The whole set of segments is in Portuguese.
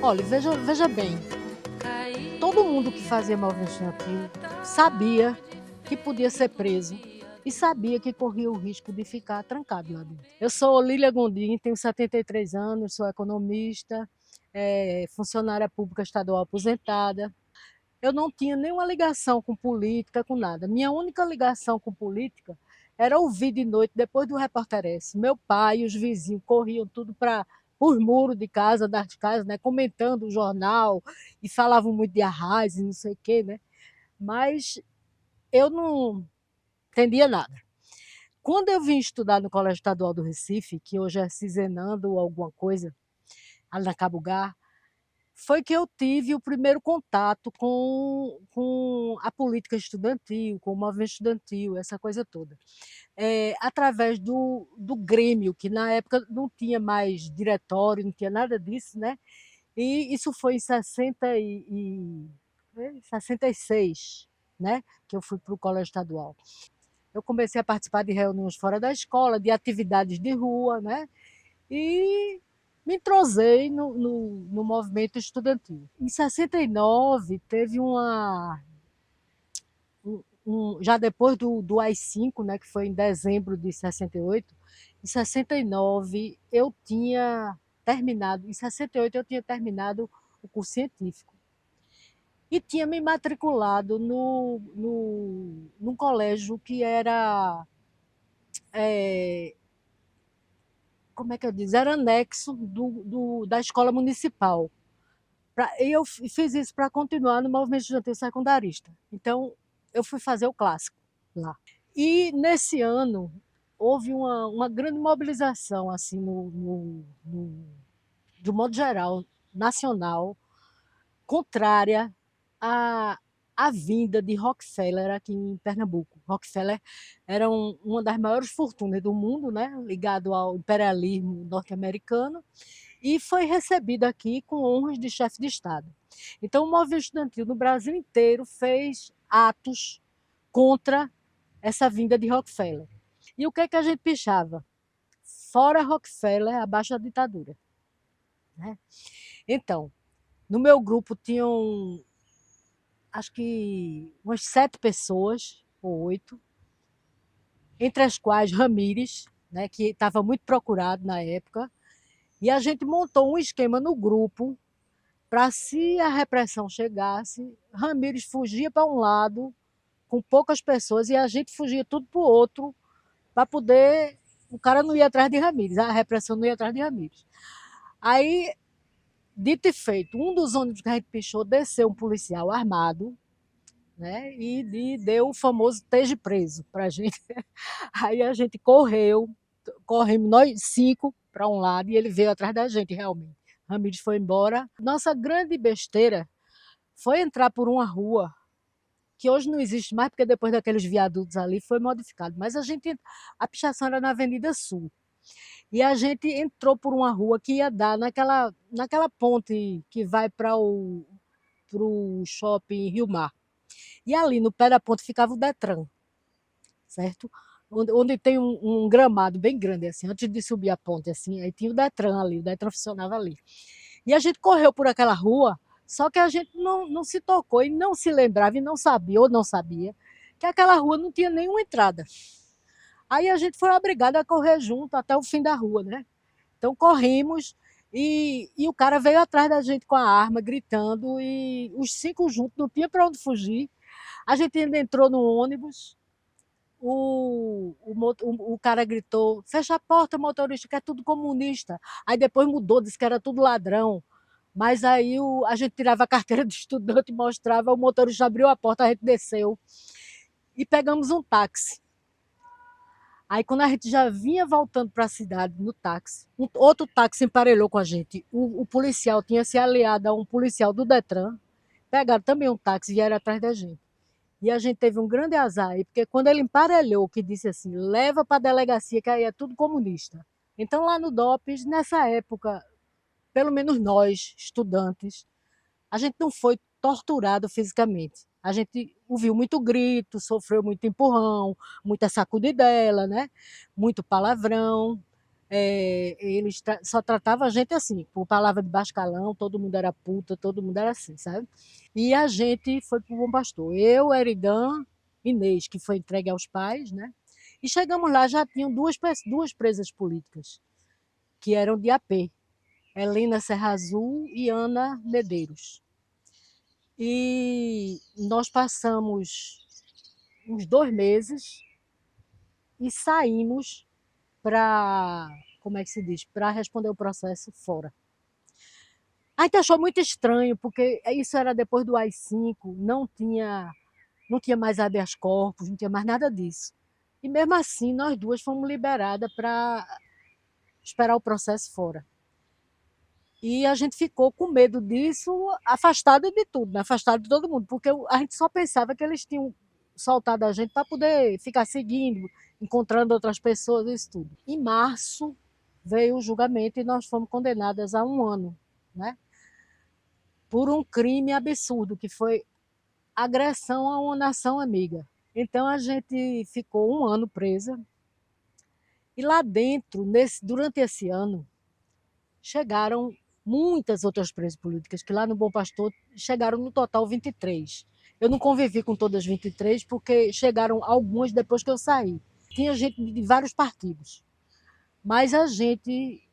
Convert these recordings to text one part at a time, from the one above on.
Olha, veja bem, todo mundo que fazia movimento estudantil sabia que podia ser preso e sabia que corria o risco de ficar trancado lá dentro. Eu sou Lília Gondim, tenho 73 anos, sou economista, funcionária pública estadual aposentada. Eu não tinha nenhuma ligação com política, com nada. Minha única ligação com política era ouvir de noite, depois do Repórter S. Meu pai e os vizinhos corriam tudo para os muros de casa, das casas, né, comentando o jornal, e falavam muito de arraiz e não sei o quê, né? Mas eu não entendia nada. Quando eu vim estudar no Colégio Estadual do Recife, que hoje é Cizenando ou alguma coisa, ali na Cabugá, foi que eu tive o primeiro contato com a política estudantil, com o movimento estudantil, essa coisa toda. Através do Grêmio, que na época não tinha mais diretório, não tinha nada disso, né? E isso foi em 66, né? Que eu fui para o Colégio Estadual. Eu comecei a participar de reuniões fora da escola, de atividades de rua, né? E me entrosei no movimento estudantil. Em 69, teve já depois do AI-5, né, que foi em dezembro de 68, em 69 eu tinha terminado, em 68 eu tinha terminado o curso científico. E tinha me matriculado num colégio que era, é, como é que eu diz, era anexo da escola municipal. Eu fiz isso para continuar no movimento estudantil secundarista. Então, eu fui fazer o clássico lá. E nesse ano houve uma grande mobilização, assim, de um modo geral, nacional, contrária à, à vinda de Rockefeller aqui em Pernambuco. Rockefeller era uma das maiores fortunas do mundo, né, ligado ao imperialismo norte-americano, e foi recebido aqui com honras de chefe de Estado. Então, o movimento estudantil no Brasil inteiro fez atos contra essa vinda de Rockefeller. E o que é que a gente pichava? Fora Rockefeller, abaixo a ditadura. Né? Então, no meu grupo tinham, acho que umas 7 pessoas, ou 8, entre as quais Ramires, né, que estava muito procurado na época, e a gente montou um esquema no grupo para, se a repressão chegasse, Ramires fugia para um lado, com poucas pessoas, e a gente fugia tudo para o outro, para poder. O cara não ia atrás de Ramires, a repressão não ia atrás de Ramires. Aí, dito e feito, um dos ônibus que a gente pichou desceu um policial armado, né? E deu o famoso esteja preso para a gente. Aí a gente corremos nós 5 para um lado e ele veio atrás da gente, realmente. Ramires foi embora. Nossa grande besteira foi entrar por uma rua que hoje não existe mais, porque depois daqueles viadutos ali foi modificado. Mas a pichação era na Avenida Sul. E a gente entrou por uma rua que ia dar naquela ponte que vai para o shopping Rio Mar. E ali no pé da ponte ficava o Detran, certo? Onde tem um gramado bem grande, assim, antes de subir a ponte, assim, aí tinha o Detran ali, o Detran funcionava ali. E a gente correu por aquela rua, só que a gente não se tocou e não se lembrava e não sabia, ou não sabia, que aquela rua não tinha nenhuma entrada. Aí a gente foi obrigado a correr junto até o fim da rua, né? Então corrimos e o cara veio atrás da gente com a arma, gritando, e os 5 juntos, não tinha para onde fugir. A gente ainda entrou no ônibus, o cara gritou: fecha a porta, motorista, que é tudo comunista. Aí depois mudou, disse que era tudo ladrão. Mas aí a gente tirava a carteira de estudante e mostrava, o motorista abriu a porta, a gente desceu e pegamos um táxi. Aí, quando a gente já vinha voltando para a cidade no táxi, outro táxi emparelhou com a gente. O policial tinha se aliado a um policial do Detran, pegaram também um táxi e vieram atrás da gente. E a gente teve um grande azar aí, porque quando ele emparelhou, que disse assim: leva para a delegacia, que aí é tudo comunista. Então, lá no DOPS, nessa época, pelo menos nós, estudantes, a gente não foi torturado fisicamente. A gente ouviu muito grito, sofreu muito empurrão, muita sacudidela, né? Muito palavrão. eles só tratavam a gente assim, por palavra de bascalão, todo mundo era puta, todo mundo era assim, sabe? E a gente foi para o Bom Pastor. Eu, Eridan, Inês, que foi entregue aos pais, né? E chegamos lá, já tinham duas presas políticas, que eram de AP, Helena Serra Azul e Ana Medeiros. E nós passamos uns 2 meses e saímos para, como é que se diz, para responder o processo fora. A gente achou muito estranho, porque isso era depois do AI-5, não tinha mais habeas corpus, não tinha mais nada disso. E mesmo assim, nós duas fomos liberadas para esperar o processo fora. E a gente ficou com medo disso, afastado de tudo, né? Afastado de todo mundo, porque a gente só pensava que eles tinham soltado a gente para poder ficar seguindo, encontrando outras pessoas, isso tudo. Em março veio o julgamento e nós fomos condenadas a 1 ano, né? Por um crime absurdo, que foi agressão a uma nação amiga. Então a gente ficou 1 ano presa e lá dentro, durante esse ano, chegaram muitas outras presas políticas, que lá no Bom Pastor chegaram no total 23. Eu não convivi com todas as 23, porque chegaram algumas depois que eu saí. Tinha gente de vários partidos, mas a gente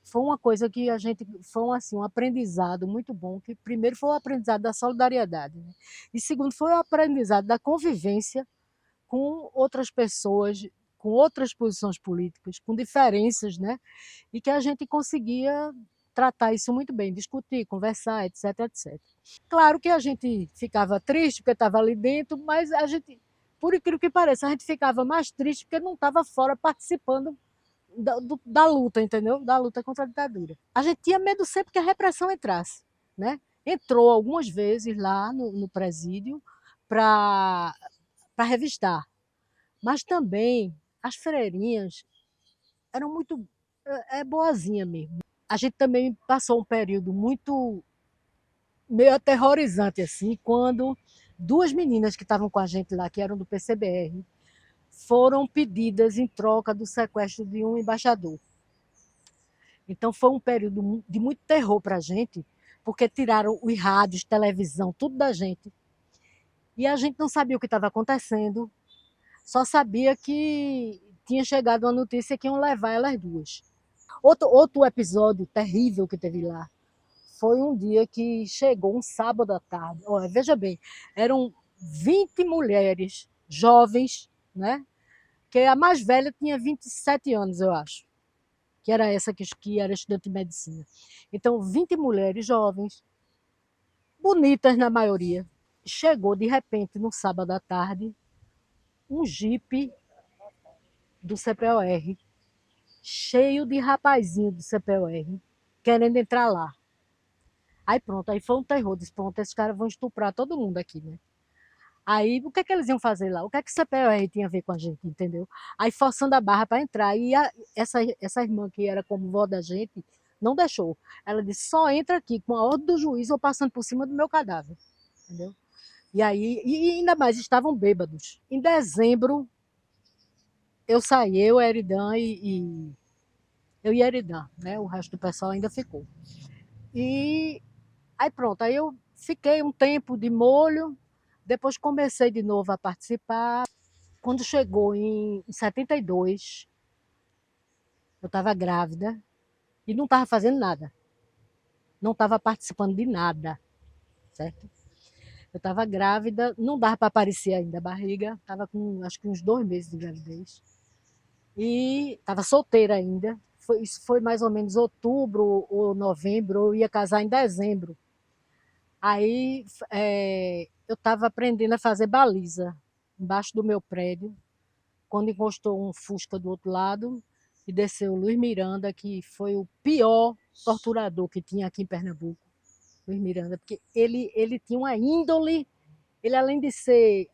foi uma coisa que a gente foi um aprendizado muito bom, que primeiro foi o aprendizado da solidariedade, né? E segundo foi o aprendizado da convivência com outras pessoas, com outras posições políticas, com diferenças, né? E que a gente conseguia tratar isso muito bem, discutir, conversar, etc, etc. Claro que a gente ficava triste porque estava ali dentro, mas a gente, por incrível que pareça, a gente ficava mais triste porque não estava fora participando da luta, entendeu? Da luta contra a ditadura. A gente tinha medo sempre que a repressão entrasse, né? Entrou algumas vezes lá no presídio para revistar, mas também as freirinhas eram muito boazinha mesmo. A gente também passou um período muito meio aterrorizante assim, quando 2 meninas que estavam com a gente lá, que eram do PCBR, foram pedidas em troca do sequestro de um embaixador. Então foi um período de muito terror para a gente, porque tiraram os rádios, televisão, tudo da gente. E a gente não sabia o que estava acontecendo, só sabia que tinha chegado uma notícia que iam levar elas duas. Outro episódio terrível que teve lá foi um dia que chegou um sábado à tarde. Olha, veja bem, eram 20 mulheres jovens, né? Que a mais velha tinha 27 anos, eu acho, que era essa que era estudante de medicina. Então, 20 mulheres jovens, bonitas na maioria. Chegou de repente no sábado à tarde um jipe do CPOR, cheio de rapazinho do CPOR, querendo entrar lá. Aí pronto, aí foi um terror. Disse, pronto, esses caras vão estuprar todo mundo aqui, né? Aí o que é que eles iam fazer lá? O que é que o CPOR tinha a ver com a gente, entendeu? Aí forçando a barra para entrar. E essa irmã que era como vó da gente, não deixou. Ela disse, só entra aqui com a ordem do juiz ou passando por cima do meu cadáver, entendeu? E aí, e ainda mais, estavam bêbados. Em dezembro, eu saí, eu, Eridan eu e Eridan, né? O resto do pessoal ainda ficou. E aí pronto, aí eu fiquei um tempo de molho, depois comecei de novo a participar. Quando chegou em 72, eu estava grávida e não estava fazendo nada. Não estava participando de nada, certo? Eu estava grávida, não dava para aparecer ainda a barriga, estava com acho que uns 2 meses de gravidez. E estava solteira ainda. Isso foi mais ou menos outubro ou novembro, eu ia casar em dezembro. Aí eu estava aprendendo a fazer baliza embaixo do meu prédio, quando encostou um Fusca do outro lado e desceu o Luiz Miranda, que foi o pior torturador que tinha aqui em Pernambuco. Luiz Miranda, porque ele tinha uma índole, ele além de ser,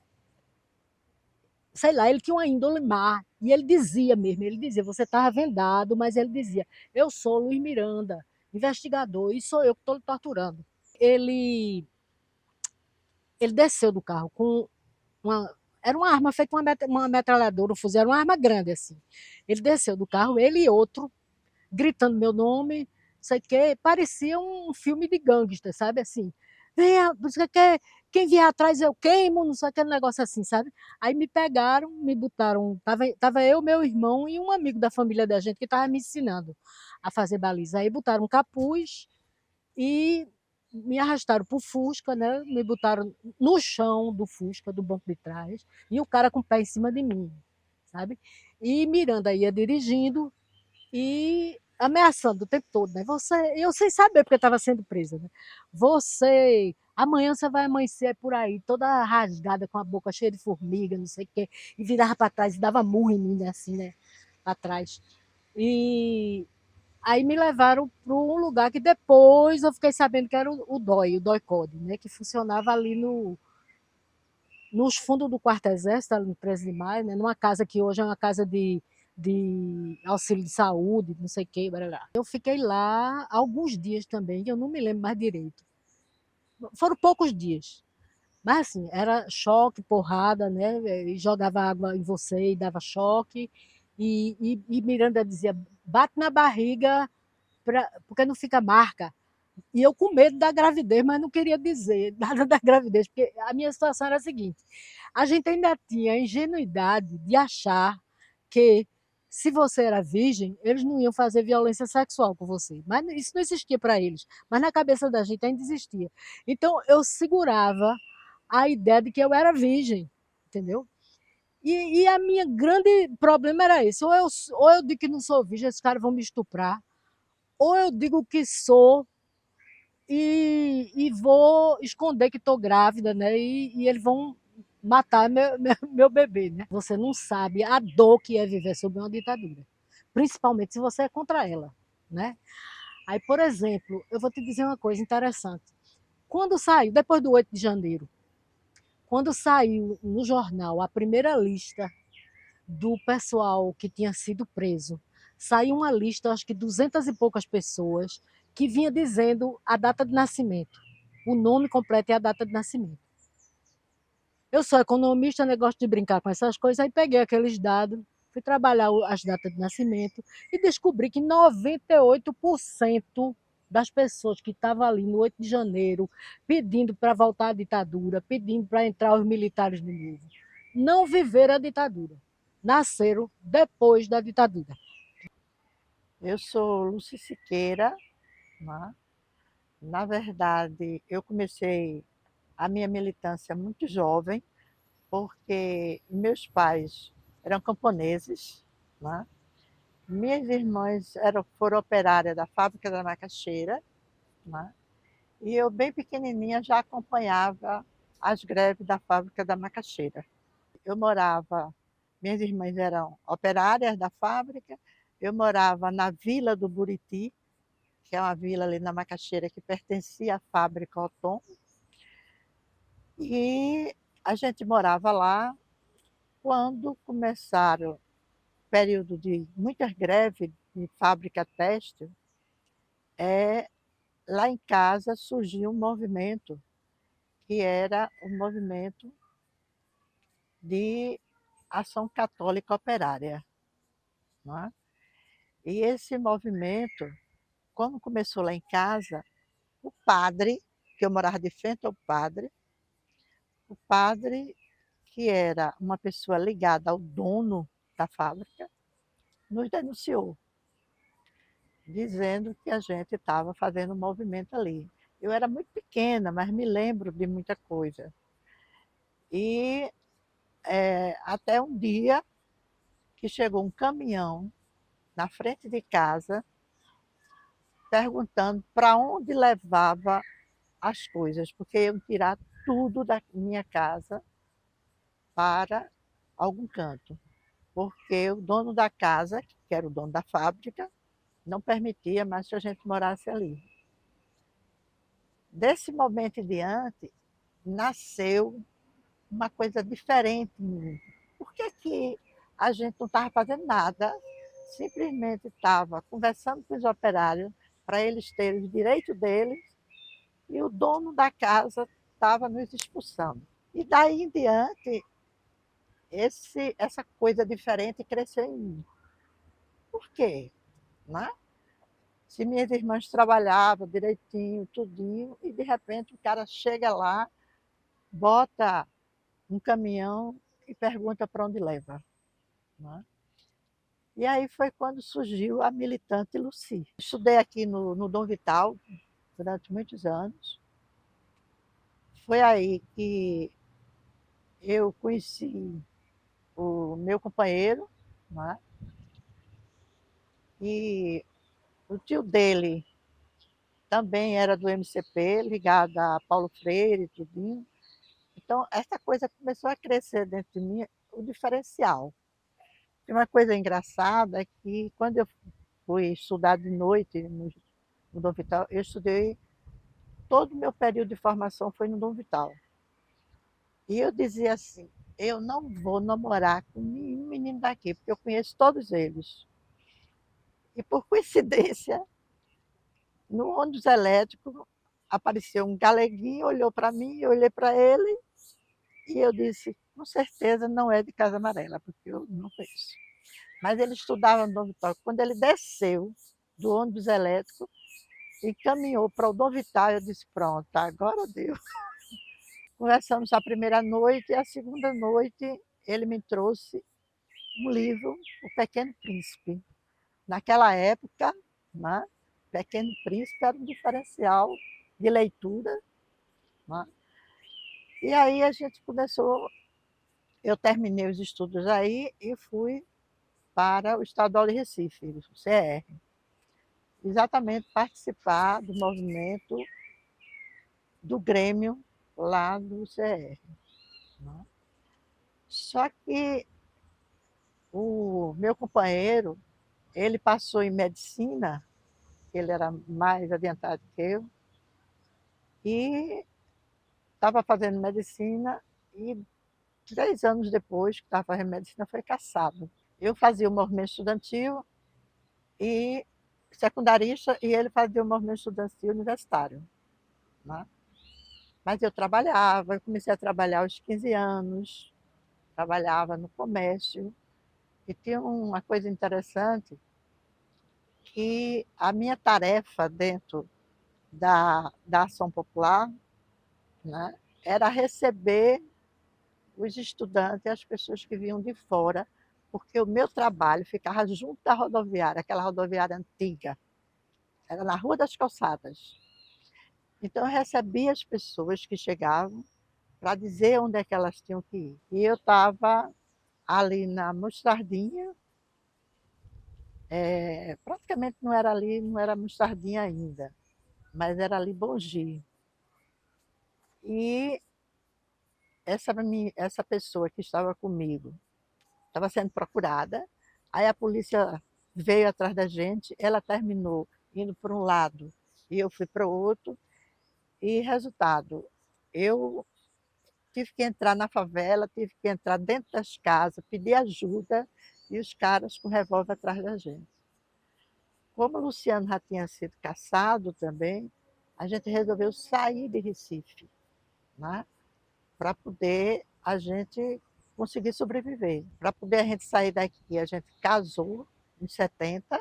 sei lá, ele tinha uma índole má, e ele dizia mesmo, ele dizia, você estava vendado, mas ele dizia, eu sou Luiz Miranda, investigador, e sou eu que estou lhe torturando. Ele desceu do carro com era uma arma feita uma metralhadora, um fuzil, era uma arma grande assim. Ele desceu do carro, ele e outro, gritando meu nome, sei que, parecia um filme de gangster, sabe, assim, venha, não sei o que, quem vier atrás eu queimo, não sei aquele negócio assim, sabe? Aí me pegaram, me botaram, tava eu, meu irmão e um amigo da família da gente que estava me ensinando a fazer baliza. Aí botaram um capuz e me arrastaram para o Fusca, né? Me botaram no chão do Fusca, do banco de trás, e o cara com o pé em cima de mim, sabe? E Miranda ia dirigindo e ameaçando o tempo todo, né? Você, eu sem saber porque estava sendo presa, né? Você, amanhã você vai amanhecer por aí, toda rasgada, com a boca cheia de formiga, não sei o quê, e virava para trás e dava murro em mim, né? Assim, né? Para trás. E aí me levaram para um lugar que depois eu fiquei sabendo que era o DOI, o DOI-CODE, né? Que funcionava ali nos fundos do quarto exército, ali no 13 de maio, né? Numa casa que hoje é uma casa de auxílio de saúde, não sei o que, blá. Eu fiquei lá alguns dias também, que eu não me lembro mais direito. Foram poucos dias. Mas assim, era choque, porrada, né? E jogava água em você e dava choque. E Miranda dizia, bate na barriga, porque não fica marca. E eu com medo da gravidez, mas não queria dizer nada da gravidez, porque a minha situação era a seguinte: a gente ainda tinha a ingenuidade de achar que se você era virgem, eles não iam fazer violência sexual com você. Mas isso não existia para eles. Mas na cabeça da gente ainda existia. Então eu segurava a ideia de que eu era virgem, entendeu? E a minha grande problema era esse: ou eu digo que não sou virgem, esses caras vão me estuprar, ou eu digo que sou e vou esconder que estou grávida, né? E eles vão matar meu bebê, né? Você não sabe a dor que é viver sob uma ditadura, principalmente se você é contra ela, né? Aí, por exemplo, eu vou te dizer uma coisa interessante. Quando saiu, depois do 8 de janeiro, quando saiu no jornal a primeira lista do pessoal que tinha sido preso, saiu uma lista, acho que 200 e poucas pessoas, que vinha dizendo a data de nascimento, o nome completo e a data de nascimento. Eu sou economista, negócio de brincar com essas coisas, aí peguei aqueles dados, fui trabalhar as datas de nascimento e descobri que 98% das pessoas que estavam ali no 8 de janeiro pedindo para voltar à ditadura, pedindo para entrar os militares de novo, não viveram a ditadura, nasceram depois da ditadura. Eu sou Lúcia Siqueira, né? Na verdade, eu comecei a minha militância muito jovem, porque meus pais eram camponeses, né? Minhas irmãs foram operárias da fábrica da macaxeira, né? E eu, bem pequenininha, já acompanhava as greves da fábrica da macaxeira. Eu morava, minhas irmãs eram operárias da fábrica, eu morava na Vila do Buriti, que é uma vila ali na Macaxeira que pertencia à fábrica Otom, e a gente morava lá quando começaram o período de muitas greves de fábrica têxtil, lá em casa surgiu um movimento que era o movimento de ação católica operária. Não é? E esse movimento, quando começou lá em casa, o padre, que eu morava de frente ao padre, o padre, que era uma pessoa ligada ao dono da fábrica, nos denunciou, dizendo que a gente estava fazendo um movimento ali. Eu era muito pequena, mas me lembro de muita coisa. E até um dia que chegou um caminhão na frente de casa, perguntando para onde levava as coisas, porque iam tirar tudo da minha casa para algum canto. Porque o dono da casa, que era o dono da fábrica, não permitia mais que a gente morasse ali. Desse momento em diante, nasceu uma coisa diferente em mim. Por que, que a gente não estava fazendo nada, simplesmente estava conversando com os operários para eles terem os direitos deles e o dono da casa estava nos expulsando. E daí em diante, essa coisa diferente cresceu em mim. Por quê? Né? Se minhas irmãs trabalhavam direitinho, tudinho, e de repente o cara chega lá, bota um caminhão e pergunta para onde leva, né? E aí foi quando surgiu a militante Lucy. Estudei aqui no Dom Vital durante muitos anos. Foi aí que eu conheci o meu companheiro, né? E o tio dele também era do MCP, ligado a Paulo Freire e tudinho. Então, essa coisa começou a crescer dentro de mim, o diferencial. E uma coisa engraçada é que quando eu fui estudar de noite no Dom Vital, eu estudei, todo o meu período de formação foi no Dom Vital. E eu dizia assim, eu não vou namorar com nenhum menino daqui, porque eu conheço todos eles. E por coincidência, no ônibus elétrico, apareceu um galeguinho, olhou para mim, eu olhei para ele, e eu disse, com certeza não é de Casa Amarela, porque eu não conheço. Mas ele estudava no Dom Vital. Quando ele desceu do ônibus elétrico e caminhou para o Dom Vital, eu disse, pronto, agora deu. Conversamos a primeira noite e a segunda noite ele me trouxe um livro, O Pequeno Príncipe. Naquela época, né, Pequeno Príncipe era um diferencial de leitura. Né? E aí a gente começou, eu terminei os estudos aí e fui para o Estadual de Recife, o CR, exatamente participar do movimento do Grêmio lá do CR. Né? Só que o meu companheiro, ele passou em medicina, ele era mais adiantado que eu, e estava fazendo medicina e 3 anos depois que estava fazendo medicina foi cassado. Eu fazia o movimento estudantil e secundarista e ele fazia o movimento estudantil universitário. Né? Mas eu trabalhava, eu comecei a trabalhar aos 15 anos, trabalhava no comércio e tinha uma coisa interessante que a minha tarefa dentro da ação popular, né, era receber os estudantes e as pessoas que vinham de fora, porque o meu trabalho ficava junto da rodoviária, aquela rodoviária antiga, era na Rua das Calçadas. Então eu recebia as pessoas que chegavam para dizer onde é que elas tinham que ir. E eu estava ali na Mostardinha, praticamente não era ali, não era Mostardinha ainda, mas era ali Bongi. E essa pessoa que estava comigo estava sendo procurada, aí a polícia veio atrás da gente, ela terminou indo para um lado e eu fui para o outro, e resultado, eu tive que entrar na favela, tive que entrar dentro das casas, pedir ajuda, e os caras com revólver atrás da gente. Como o Luciano já tinha sido caçado também, a gente resolveu sair de Recife, né? Para poder a gente conseguir sobreviver. Para poder a gente sair daqui, a gente casou em 70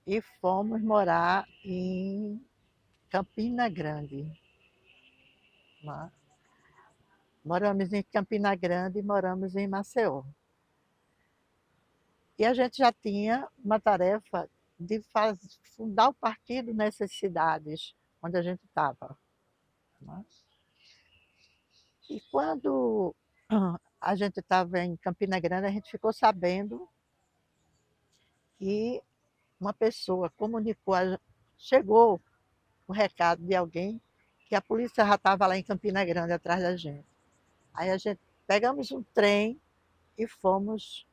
e fomos morar em Campina Grande. Né? Moramos em Campina Grande e moramos em Maceió. E a gente já tinha uma tarefa de fundar o partido nessas cidades onde a gente estava. Né? E quando a gente estava em Campina Grande, a gente ficou sabendo que uma pessoa comunicou, chegou o recado de alguém que a polícia já estava lá em Campina Grande atrás da gente. Aí a gente pegamos um trem e fomos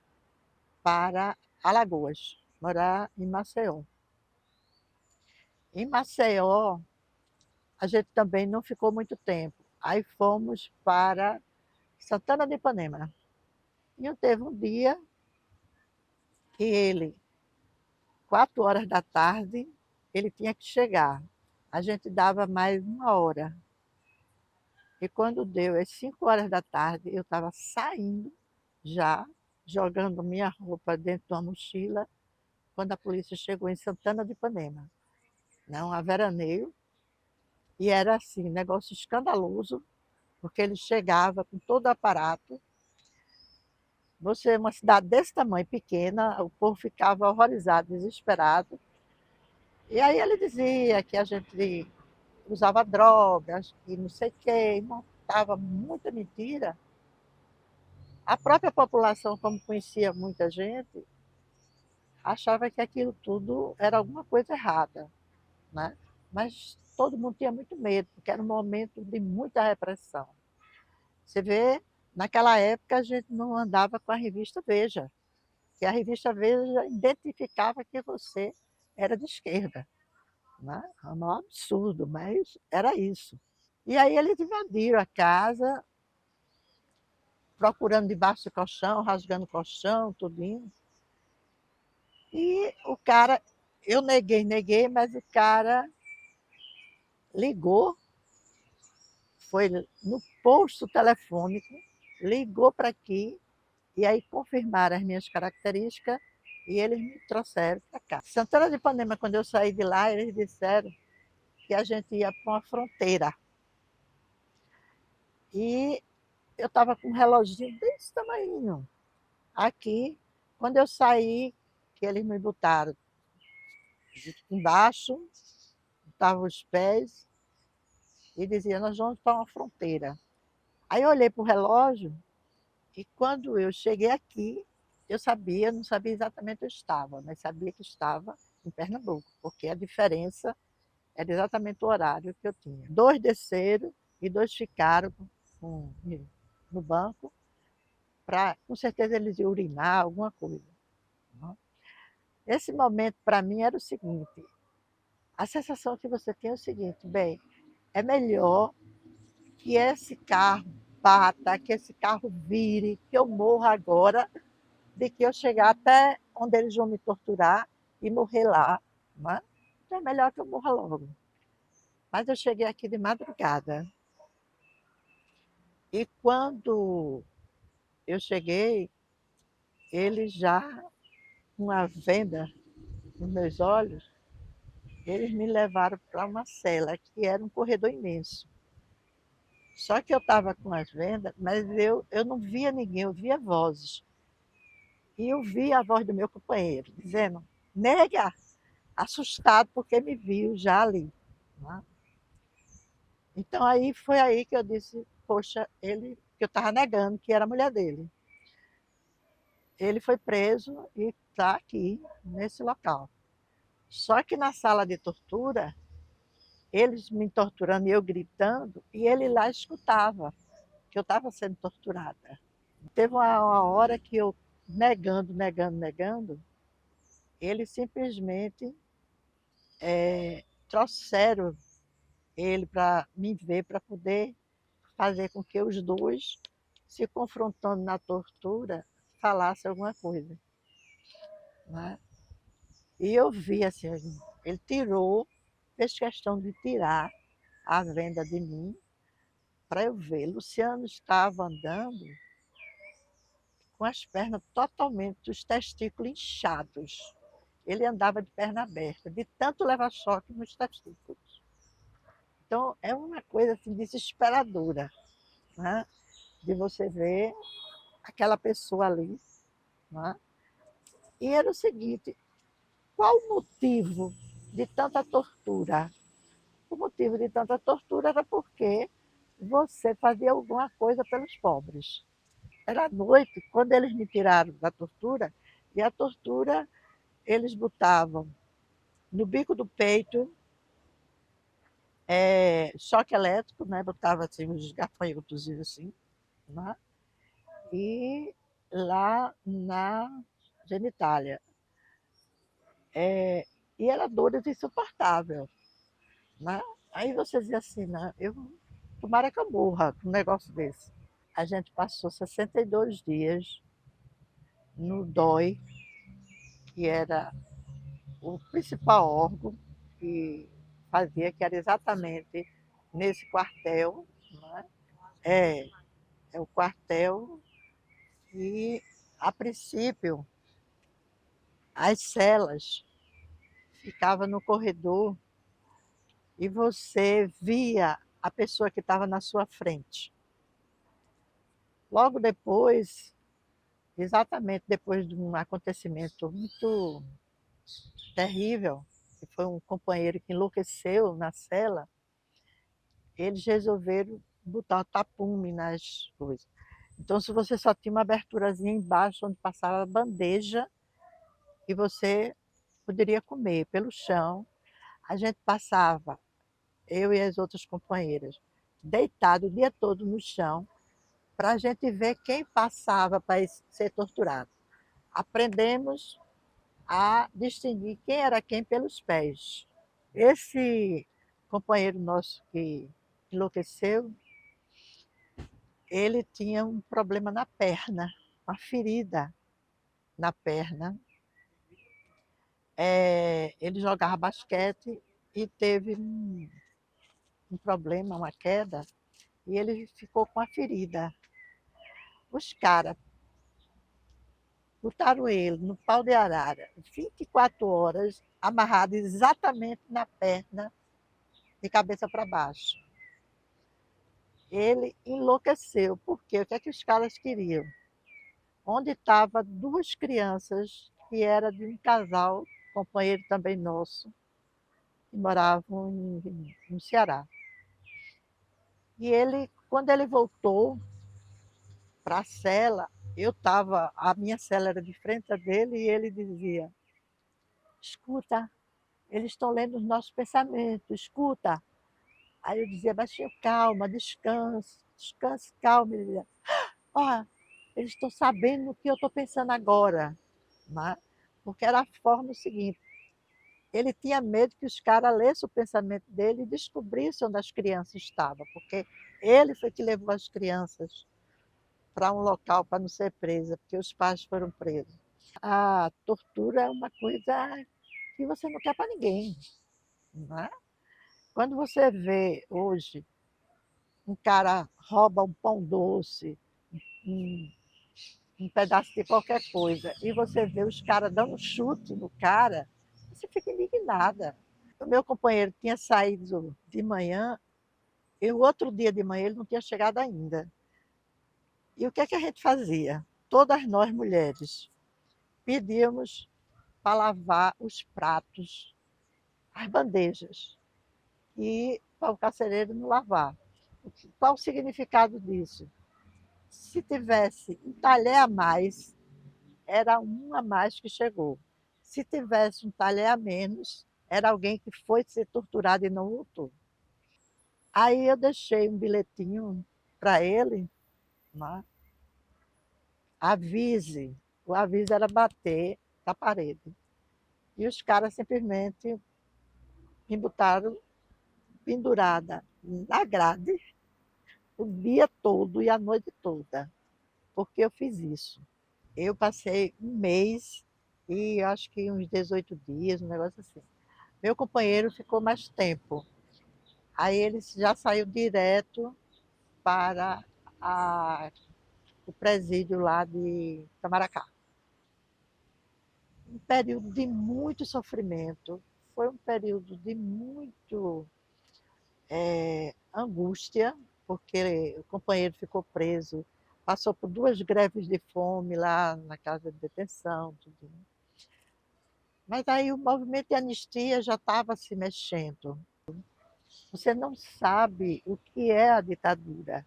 para Alagoas, morar em Maceió. Em Maceió, a gente também não ficou muito tempo. Aí fomos para Santana de Ipanema. E teve um dia que ele, 4 horas da tarde, ele tinha que chegar. A gente dava mais 1 hora. E quando deu as 5 horas da tarde, eu estava saindo já, jogando minha roupa dentro de uma mochila, quando a polícia chegou em Santana de Ipanema, não, a veraneio, e era assim, negócio escandaloso, porque ele chegava com todo o aparato. Você, uma cidade desse tamanho, pequena, o povo ficava horrorizado, desesperado. E aí ele dizia que a gente usava drogas, e não sei o quê, e montava muita mentira. A própria população, como conhecia muita gente, achava que aquilo tudo era alguma coisa errada, né? Mas todo mundo tinha muito medo, porque era um momento de muita repressão. Você vê, naquela época a gente não andava com a revista Veja, que a revista Veja identificava que você era de esquerda, né? É um absurdo, mas era isso. E aí eles invadiram a casa, procurando debaixo do colchão, rasgando o colchão, tudinho. E o cara, eu neguei, mas o cara ligou, foi no posto telefônico, ligou para aqui, e aí confirmaram as minhas características e eles me trouxeram para cá. Santana de Ipanema, quando eu saí de lá, eles disseram que a gente ia para uma fronteira. E eu estava com um reloginho desse tamanho. Aqui, quando eu saí, que eles me botaram embaixo, estavam os pés, e dizia, nós vamos para uma fronteira. Aí eu olhei para o relógio, e quando eu cheguei aqui, eu sabia, não sabia exatamente onde eu estava, mas sabia que estava em Pernambuco, porque a diferença era exatamente o horário que eu tinha. 2 desceram e 2 ficaram com, no banco, para, com certeza eles iam urinar, alguma coisa. Né? Esse momento, para mim, era o seguinte, a sensação que você tem é o seguinte, bem, é melhor que esse carro bata, que esse carro vire, que eu morra agora, de que eu chegar até onde eles vão me torturar e morrer lá. Né? Então é melhor que eu morra logo. Mas eu cheguei aqui de madrugada. E quando eu cheguei, eles já, com a venda nos meus olhos, eles me levaram para uma cela, que era um corredor imenso. Só que eu estava com as vendas, mas eu não via ninguém, eu via vozes. E eu vi a voz do meu companheiro, dizendo, nega, assustado porque me viu já ali. Né? Então aí foi aí que eu disse, poxa, ele, que eu estava negando que era a mulher dele. Ele foi preso e está aqui, nesse local. Só que na sala de tortura, eles me torturando e eu gritando, e ele lá escutava que eu estava sendo torturada. Teve uma hora que eu, negando, eles simplesmente trouxeram ele para me ver, para poder fazer com que os dois, se confrontando na tortura, falassem alguma coisa. Né? E eu vi assim, ele tirou, fez questão de tirar a venda de mim para eu ver. Luciano estava andando com as pernas totalmente, os testículos inchados. Ele andava de perna aberta, de tanto levar choque nos testículos. Então, é uma coisa assim, desesperadora, né? De você ver aquela pessoa ali. Né? E era o seguinte, qual o motivo de tanta tortura? O motivo de tanta tortura era porque você fazia alguma coisa pelos pobres. Era à noite, quando eles me tiraram da tortura, e a tortura eles botavam no bico do peito choque elétrico, né? Botava assim, uns gafanhotos assim, né? E lá na genitália. E era dor insuportável. Né? Aí você dizia assim, né? Tomara que eu morra com um negócio desse. A gente passou 62 dias no DOI, que era o principal órgão que fazia, que era exatamente nesse quartel. Né? É, é o quartel. E, a princípio, As celas ficavam no corredor e você via a pessoa que estava na sua frente. Logo depois, exatamente depois de um acontecimento muito terrível, que foi um companheiro que enlouqueceu na cela, eles resolveram botar um tapume nas coisas. Então, se você só tinha uma aberturazinha embaixo, onde passava a bandeja, e você poderia comer pelo chão, a gente passava, eu e as outras companheiras, deitado o dia todo no chão, para a gente ver quem passava para ser torturado. Aprendemos a distinguir quem era quem pelos pés. Esse companheiro nosso que enlouqueceu, ele tinha um problema na perna, uma ferida na perna. Ele jogava basquete e teve um problema, uma queda, e ele ficou com a ferida. Os caras botaram ele no pau de arara, 24 horas, amarrado exatamente na perna, de cabeça para baixo. Ele enlouqueceu, porque o que é que os caras queriam? Onde estavam duas crianças, que era de um casal, companheiro também nosso, que moravam no Ceará. E ele, quando ele voltou para a cela, a minha cela era de frente a dele, e ele dizia: escuta, eles estão lendo os nossos pensamentos, escuta. Aí eu dizia baixinho: calma, descanse, descanse, calma. Ele dizia: ó, eles estão sabendo o que eu estou pensando agora. Né? Porque era a forma seguinte: ele tinha medo que os caras lessem o pensamento dele e descobrissem onde as crianças estavam, porque ele foi que levou as crianças para um local para não ser presa, porque os pais foram presos. A tortura é uma coisa que você não quer para ninguém. Né? Quando você vê hoje um cara rouba um pão doce, um, um pedaço de qualquer coisa, e você vê os caras dando um chute no cara, você fica indignada. O meu companheiro tinha saído de manhã, e o outro dia de manhã ele não tinha chegado ainda. E o que é que a gente fazia? Todas nós mulheres pedíamos para lavar os pratos, as bandejas, e para o carcereiro não lavar. Qual o significado disso? Se tivesse um talher a mais, era um a mais que chegou. Se tivesse um talher a menos, era alguém que foi ser torturado e não voltou. Aí eu deixei um bilhetinho para ele, né? Avise. O aviso era bater na parede. E os caras simplesmente me botaram pendurada na grade o dia todo e a noite toda, porque eu fiz isso. Eu passei um mês e acho que uns 18 dias, um negócio assim. Meu companheiro ficou mais tempo. Aí ele já saiu direto para o presídio lá de Tamaracá. Um período de muito sofrimento, foi um período de muito angústia, porque o companheiro ficou preso, passou por 2 greves de fome lá na casa de detenção, tudo. Mas aí o movimento de anistia já estava se mexendo. Você não sabe o que é a ditadura,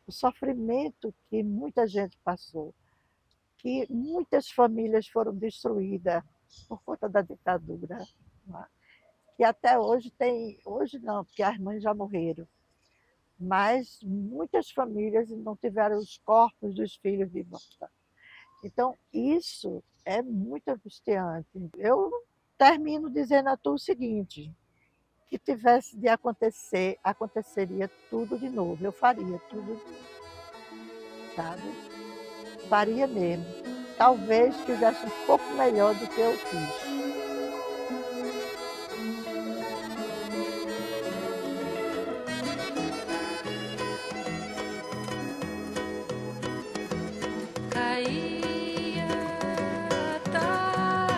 o sofrimento que muita gente passou, que muitas famílias foram destruídas por conta da ditadura, né? Que até hoje tem, hoje não, porque as mães já morreram, mas muitas famílias não tiveram os corpos dos filhos de volta. Então, isso é muito angustiante. Eu termino dizendo a tu o seguinte: que tivesse de acontecer, aconteceria tudo de novo. Eu faria tudo de novo, sabe? Faria mesmo. Talvez fizesse um pouco melhor do que eu fiz. Caía a tarde.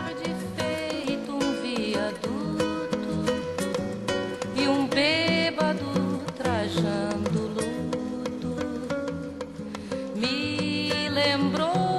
lembrou